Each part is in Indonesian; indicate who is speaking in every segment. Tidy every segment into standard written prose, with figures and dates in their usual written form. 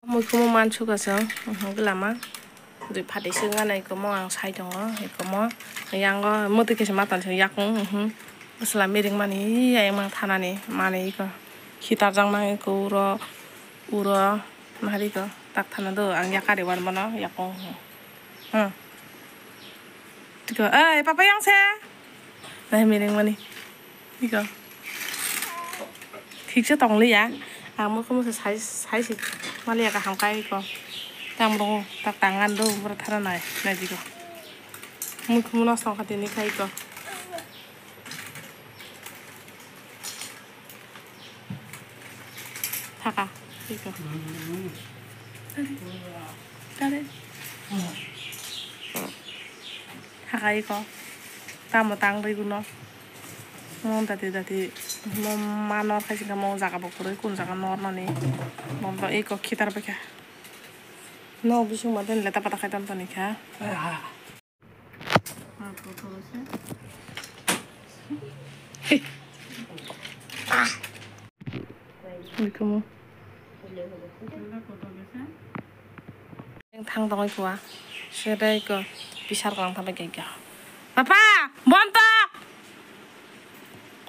Speaker 1: Mui manchu kasang gelama dui phati singa nai ko mo ang sai dong ko mo yang go muti ke matan sing yak asla miring mani ay mang thanani mani ko khitar jang mang ko uro mari ko tak thana do ang yakari wan mono yakong tiko ay papa yang se nai miring mani tiko ठीक से tong li ya mo ko mo sai si mali ka ham kai ko tam rong tak tangan do berthara nai nai diko mo ko mo song khate ni kai ko thaka diko tare thaka ko tam tang ri kuno tadi mau manor kasih kamu jaga bokure kun jaga nor nani mau iko kitar beka no bisung maden leta patah kaitan to nikah kamu yang thang dong itu sedai ko pisar kang sampai kayak papa bontok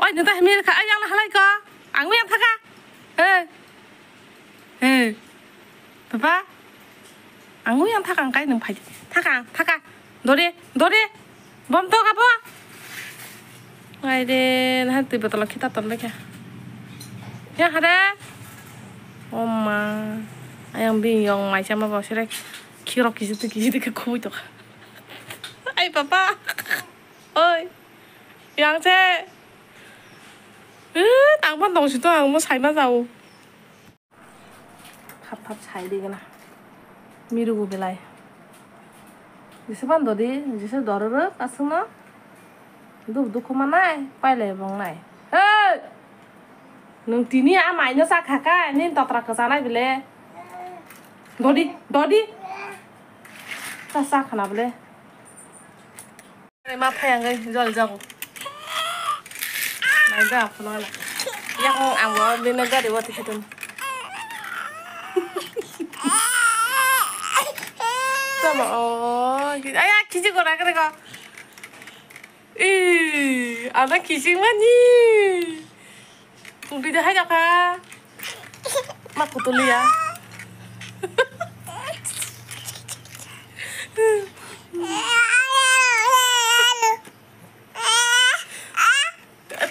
Speaker 1: oi nita hemir ka ayang na halai ko ang yang thaka papa ang yang thaka ang kai nang phai thaka dori bom to ka po ai de han ti botol kita ton leka ya hada oma ayang bin yong mai sama ba sirek kirok kisitu ke ko to ai papa oi yang che 당판 동시도 뭐 살만 사오 밥 잘 되구나 미루고 빌라이 이세반 너디 이제 너르르 까스나 너 그만 나이 빨리 먹 나이 헤 능티니 아 많이 사 카카 닌 떠트라 그사나 빌레 너디 싸싸 하나 빌레 마 파양을 절자고 나이가 아프나 yang awal di negara waktu itu sama ayah kisi kora kira anak kisi mani udah dah aja kak mak kutuli ya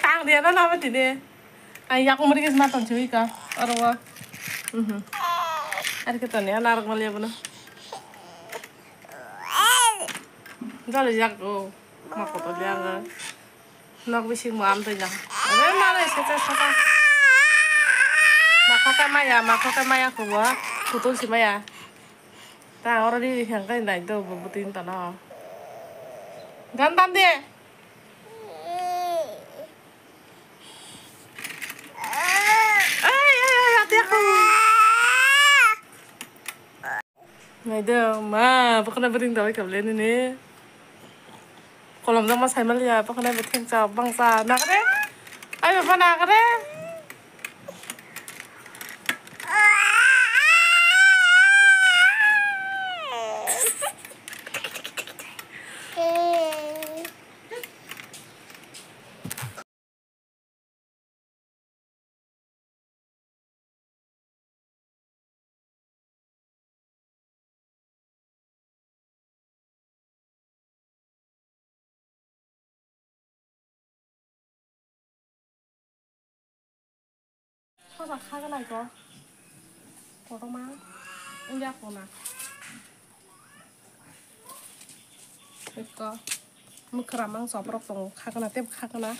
Speaker 1: tang dia nama dia ay aku mari kes matan cuy ka arwa ada kita nih anak malia bener jadi jago mak kotor dia nggak nak bising mau ambil jangan ada mana sih maka maya kuwa kutul si maya ta orang di yang kan dah itu bebutin tanah gantam deh ngày đó mà bác này bring tới cầm lên nè còn làm sao mà xài mà liền bác này bring chào băng xa nạc đấy ai mà nạc đấy sao khai cái này có không má ông ra còn à 이거 뭐 그라망 서브럭동 카거나 떼 카거나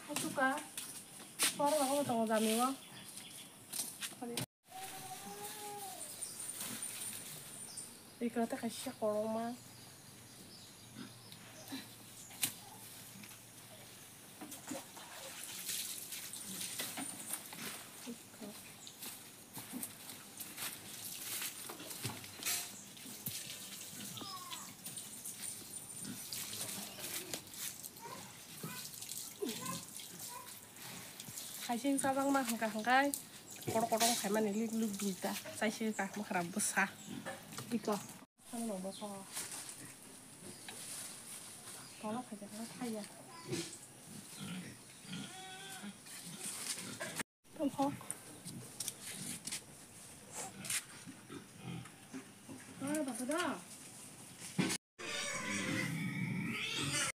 Speaker 1: 해줄까? 바로 나가면 더 잠이와 이거 때 같이 걸어마 khai sinh sao băng mà hàng cái Korong-korong kayak mana lu duta. Saya sih kah mau kerap besar. Iko, kan lo besar. Tolong aja kan kaya. Tolong. Ah, apa dah?